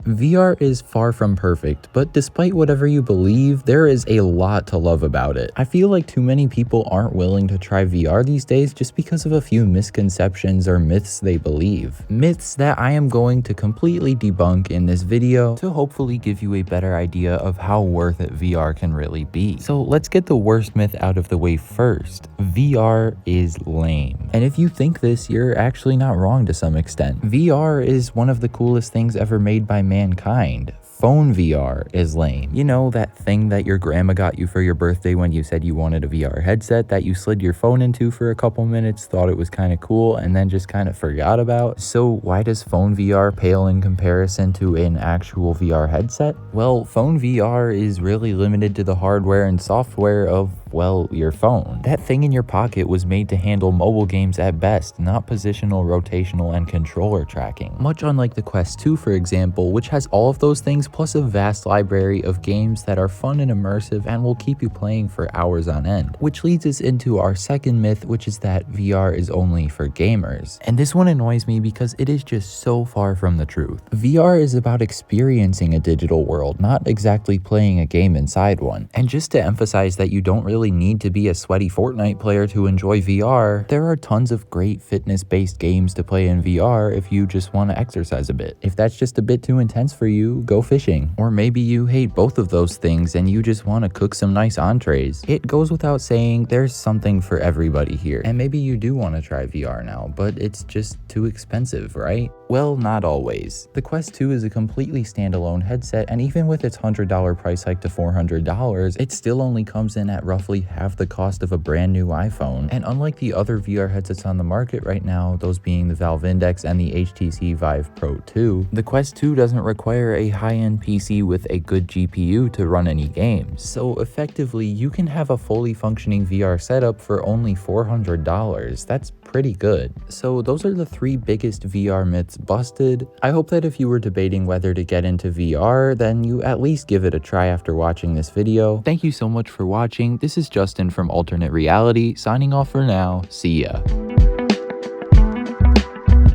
VR is far from perfect, but despite whatever you believe, there is a lot to love about it. I feel like too many people aren't willing to try VR these days just because of a few misconceptions or myths they believe. Myths that I am going to completely debunk in this video to hopefully give you a better idea of how worth it VR can really be. So let's get the worst myth out of the way first. VR is lame. And if you think this, you're actually not wrong to some extent. VR is one of the coolest things ever made by mankind. Phone VR is lame. You know, that thing that your grandma got you for your birthday when you said you wanted a VR headset that you slid your phone into for a couple minutes, thought it was kind of cool, and then just kind of forgot about? So why does phone VR pale in comparison to an actual VR headset? Well, phone VR is really limited to the hardware and software of, well, your phone. That thing in your pocket was made to handle mobile games at best, not positional, rotational, and controller tracking. Much unlike the Quest 2, for example, which has all of those things plus a vast library of games that are fun and immersive and will keep you playing for hours on end. Which leads us into our second myth, which is that VR is only for gamers. And this one annoys me because it is just so far from the truth. VR is about experiencing a digital world, not exactly playing a game inside one. And just to emphasize that you don't really need to be a sweaty Fortnite player to enjoy VR, there are tons of great fitness-based games to play in VR if you just want to exercise a bit. If that's just a bit too intense for you, go fishing. Or maybe you hate both of those things and you just want to cook some nice entrees. It goes without saying there's something for everybody here. And maybe you do want to try VR now, but it's just too expensive, right? Well, not always. The Quest 2 is a completely standalone headset, and even with its $100 price hike to $400, it still only comes in at roughly half the cost of a brand new iPhone. And unlike the other VR headsets on the market right now, those being the Valve Index and the HTC Vive Pro 2, the Quest 2 doesn't require a high-end PC with a good GPU to run any games. So effectively, you can have a fully functioning VR setup for only $400. That's pretty good. So those are the three biggest VR myths busted. I hope that if you were debating whether to get into VR, then you at least give it a try after watching this video. Thank you so much for watching. This is Justin from Alternate Reality, signing off for now. See ya.